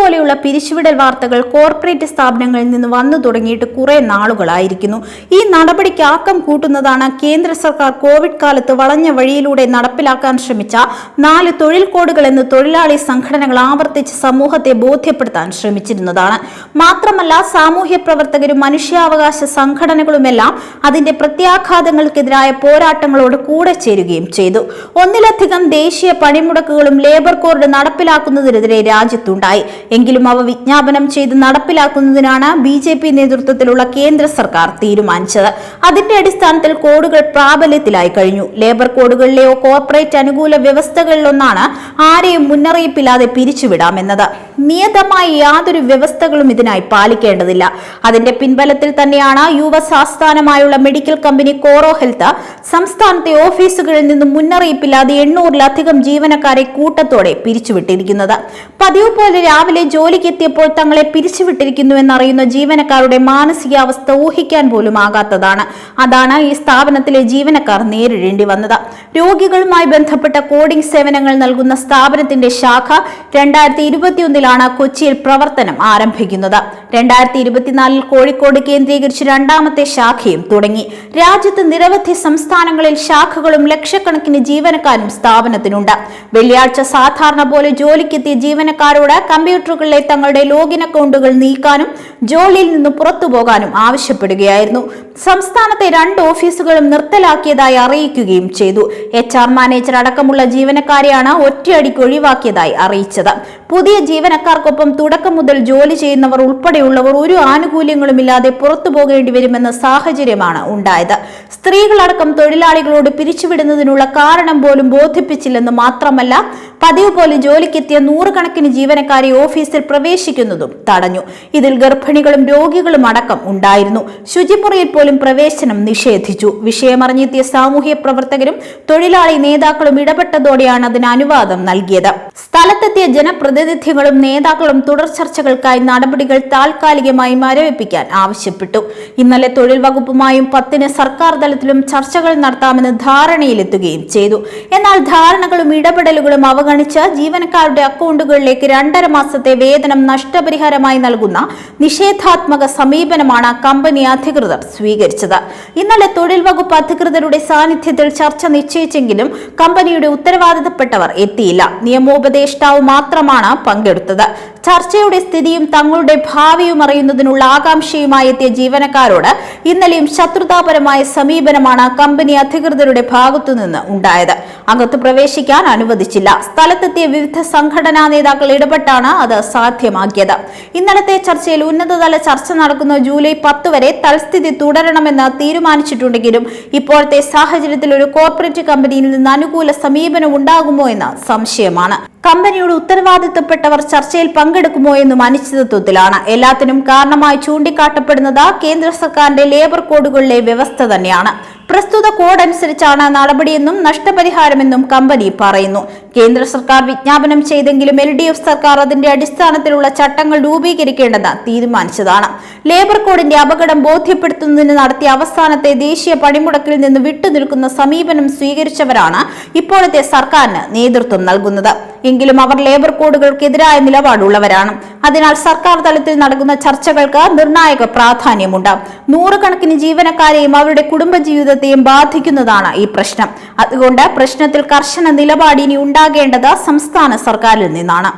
ഇതുപോലെയുള്ള പിരിച്ചുവിടൽ വാർത്തകൾ കോർപ്പറേറ്റ് സ്ഥാപനങ്ങളിൽ നിന്ന് വന്നു തുടങ്ങിയിട്ട് കുറെ നാളുകളായിരിക്കുന്നു. ഈ നടപടിക്ക് ആക്കം കൂട്ടുന്നതാണ് കേന്ദ്ര സർക്കാർ കോവിഡ് കാലത്ത് വളഞ്ഞ വഴിയിലൂടെ നടപ്പിലാക്കാൻ ശ്രമിച്ച 4 തൊഴിൽ കോഡുകൾ എന്ന് തൊഴിലാളി സംഘടനകൾ ആവർത്തിച്ച് സമൂഹത്തെ ബോധ്യപ്പെടുത്താൻ ശ്രമിച്ചിരുന്നതാണ്. മാത്രമല്ല, സാമൂഹ്യ പ്രവർത്തകരും മനുഷ്യാവകാശ സംഘടനകളുമെല്ലാം അതിന്റെ പ്രത്യാഘാതങ്ങൾക്കെതിരായ പോരാട്ടങ്ങളോട് കൂടെ ചേരുകയും ചെയ്തു. ഒന്നിലധികം ദേശീയ പണിമുടക്കുകളും ലേബർ കോഡ് നടപ്പിലാക്കുന്നതിനെതിരെ രാജ്യത്തുണ്ടായി. എങ്കിലും അവ വിജ്ഞാപനം ചെയ്ത് നടപ്പിലാക്കുന്നതിനാണ് BJP നേതൃത്വത്തിലുള്ള കേന്ദ്ര സർക്കാർ തീരുമാനിച്ചത്. അതിന്റെ അടിസ്ഥാനത്തിൽ കോഡുകൾ പ്രാബല്യത്തിലായി കഴിഞ്ഞു. ലേബർ കോഡുകളിലെയോ കോർപ്പറേറ്റ് അനുകൂല വ്യവസ്ഥകളിലൊന്നാണ് ആരെയും മുന്നറിയിപ്പില്ലാതെ പിരിച്ചുവിടാമെന്നത്. നിയതമായ യാതൊരു വ്യവസ്ഥകളും ഇതിനായി പാലിക്കേണ്ടതില്ല. അതിന്റെ പിൻബലത്തിൽ തന്നെയാണ് US ആസ്ഥാനമായുള്ള മെഡിക്കൽ കമ്പനി കോറോ ഹെൽത്ത് സംസ്ഥാനത്തെ ഓഫീസുകളിൽ നിന്നും മുന്നറിയിപ്പില്ലാതെ 800-ലധികം ജീവനക്കാരെ കൂട്ടത്തോടെ പിരിച്ചുവിട്ടിരിക്കുന്നത്. പതിവ് പോലെ രാവിലെ ജോലിക്കെത്തിയപ്പോൾ തങ്ങളെ പിരിച്ചുവിട്ടിരിക്കുന്നു എന്നറിയുന്ന ജീവനക്കാരുടെ മാനസികാവസ്ഥ ഊഹിക്കാൻ പോലും ആകാത്തതാണ്. അതാണ് ഈ സ്ഥാപനത്തിലെ ജീവനക്കാർ നേരിടേണ്ടി വന്നത്. രോഗികളുമായി ബന്ധപ്പെട്ട കോഡിംഗ് സേവനങ്ങൾ നൽകുന്ന സ്ഥാപനത്തിന്റെ ശാഖ 2021 കൊച്ചിയിൽ പ്രവർത്തനം ആരംഭിക്കുന്നത്. 2024 കോഴിക്കോട് കേന്ദ്രീകരിച്ച് രണ്ടാമത്തെ ശാഖയും തുടങ്ങി. രാജ്യത്ത് നിരവധി സംസ്ഥാനങ്ങളിൽ ശാഖകളും ലക്ഷക്കണക്കിന് ജീവനക്കാരും സ്ഥാപനത്തിനുണ്ട്. വെള്ളിയാഴ്ച സാധാരണ പോലെ ജോലിക്കെത്തിയ ജീവനക്കാരോട് കമ്പ്യൂട്ടറുകളിലെ തങ്ങളുടെ ലോഗിൻ അക്കൗണ്ടുകൾ നീക്കാനും ജോലിയിൽ നിന്ന് പുറത്തു പോകാനും ആവശ്യപ്പെടുകയായിരുന്നു. സംസ്ഥാനത്തെ 2 ഓഫീസുകളും നിർത്തലാക്കിയതായി അറിയിക്കുകയും ചെയ്തു. HR മാനേജർ അടക്കമുള്ള ജീവനക്കാരെയാണ് ഒറ്റയടിക്ക് ഒഴിവാക്കിയതായി അറിയിച്ചത്. പുതിയ ജീവനക്കാർക്കൊപ്പം തുടക്കം മുതൽ ജോലി ചെയ്യുന്നവർ ഉൾപ്പെടെയുള്ളവർ ഒരു ആനുകൂല്യങ്ങളുമില്ലാതെ പുറത്തു പോകേണ്ടി വരുമെന്ന സാഹചര്യമാണ് ഉണ്ടായത്. സ്ത്രീകളടക്കം തൊഴിലാളികളോട് പിരിച്ചുവിടുന്നതിനുള്ള കാരണം പോലും ബോധിപ്പിച്ചില്ലെന്ന് മാത്രമല്ല, പതിവ് പോലെ ജോലിക്കെത്തിയ 100 കണക്കിന് ജീവനക്കാരെ ഓഫീസിൽ പ്രവേശിക്കുന്നതും തടഞ്ഞു. ഇതിൽ ഗർഭിണികളും രോഗികളും അടക്കം ഉണ്ടായിരുന്നു. ശുചിമുറിയിൽ പോലും പ്രവേശനം നിഷേധിച്ചു. വിഷയമറിഞ്ഞെത്തിയ സാമൂഹ്യ പ്രവർത്തകരും തൊഴിലാളി നേതാക്കളും ഇടപെട്ടതോടെയാണ് അതിന് അനുവാദം നൽകിയത്. സ്ഥലത്തെത്തിയ ജനപ്രതിനിധികളും നേതാക്കളും തുടർ ചർച്ചകൾക്കായി നടപടികൾ താൽക്കാലികമായി മരവിപ്പിക്കാൻ ആവശ്യപ്പെട്ടു. ഇന്നലെ തൊഴിൽ വകുപ്പുമായും 10-ന് സർക്കാർ തലത്തിലും ചർച്ചകൾ നടത്താമെന്ന് ധാരണയിലെത്തുകയും ചെയ്തു. എന്നാൽ ധാരണകളും ഇടപെടലുകളും അവഗണിച്ച് ജീവനക്കാരുടെ അക്കൗണ്ടുകളിലേക്ക് 2.5 മാസത്തെ വേതനം നഷ്ടപരിഹാരമായി നൽകുന്ന നിഷേധാത്മക സമീപനമാണ് കമ്പനി അധികൃതർ സ്വീകരിച്ചത്. ഇന്നലെ തൊഴിൽ വകുപ്പ് അധികൃതരുടെ സാന്നിധ്യത്തിൽ ചർച്ച നിശ്ചയിച്ചെങ്കിലും കമ്പനിയുടെ ഉത്തരവാദിത്തപ്പെട്ടവർ എത്തിയില്ല. നിയമോപദേഷ്ടാവ് മാത്രമാണ് പങ്കെടുത്തത്. ചർച്ചയുടെ സ്ഥിതിയും തങ്ങളുടെ ഭാവിയും അറിയുന്നതിനുള്ള ആകാംക്ഷയുമായി എത്തിയ ജീവനക്കാരോട് ഇന്നലെയും ശത്രുതാപരമായ സമീപനമാണ് കമ്പനി അധികൃതരുടെ ഭാഗത്തുനിന്ന് ഉണ്ടായത്. അകത്ത് പ്രവേശിക്കാൻ അനുവദിച്ചില്ല. സ്ഥലത്തെത്തിയ വിവിധ സംഘടനാ നേതാക്കൾ ഇടപെട്ടാണ് അത് സാധ്യമാക്കിയത്. ഇന്നലത്തെ ചർച്ചയിൽ ഉന്നതതല ചർച്ച നടക്കുന്ന ജൂലൈ 10 വരെ തൽസ്ഥിതി തുടരണമെന്ന് തീരുമാനിച്ചിട്ടുണ്ടെങ്കിലും ഇപ്പോഴത്തെ സാഹചര്യത്തിൽ ഒരു കോർപ്പറേറ്റ് കമ്പനിയിൽ നിന്ന് അനുകൂല സമീപനം ഉണ്ടാകുമോ എന്ന സംശയമാണ്. കമ്പനിയുടെ ഉത്തരവാദിത്തപ്പെട്ടവർ ചർച്ചയിൽ പങ്കെടുക്കുമോ എന്നും അനിശ്ചിതത്വത്തിലാണ്. എല്ലാത്തിനും കാരണമായി ചൂണ്ടിക്കാട്ടപ്പെടുന്നത് കേന്ദ്ര സർക്കാരിന്റെ ലേബർ കോഡുകളിലെ വ്യവസ്ഥ തന്നെയാണ്. പ്രസ്തുത കോഡ് അനുസരിച്ചാണ് നടപടിയെന്നും നഷ്ടപരിഹാരമെന്നും കമ്പനി പറയുന്നു. കേന്ദ്ര സർക്കാർ വിജ്ഞാപനം ചെയ്തെങ്കിലും LDF സർക്കാർ അതിന്റെ അടിസ്ഥാനത്തിലുള്ള ചട്ടങ്ങൾ രൂപീകരിക്കേണ്ടെന്ന് തീരുമാനിച്ചതാണ്. ലേബർ കോഡിന്റെ അപകടം ബോധ്യപ്പെടുത്തുന്നതിന് നടത്തിയ അവസാനത്തെ ദേശീയ പണിമുടക്കിൽ നിന്ന് വിട്ടുനിൽക്കുന്ന സമീപനം സ്വീകരിച്ചവരാണ് ഇപ്പോഴത്തെ സർക്കാരിന് നേതൃത്വം നൽകുന്നത്. എങ്കിലും അവർ ലേബർ കോഡുകൾക്കെതിരായ നിലപാടുള്ളവരാണ്. അതിനാൽ സർക്കാർ തലത്തിൽ നടക്കുന്ന ചർച്ചകൾക്ക് നിർണായക പ്രാധാന്യമുണ്ട്. 100 കണക്കിന് ജീവനക്കാരെയും അവരുടെ കുടുംബജീവിതത്തെയും ബാധിക്കുന്നതാണ് ഈ പ്രശ്നം. അതുകൊണ്ട് പ്രശ്നത്തിൽ കർശന നിലപാട് ഇനി ഉണ്ടാകേണ്ടത് സംസ്ഥാന സർക്കാരിൽ നിന്നാണ്.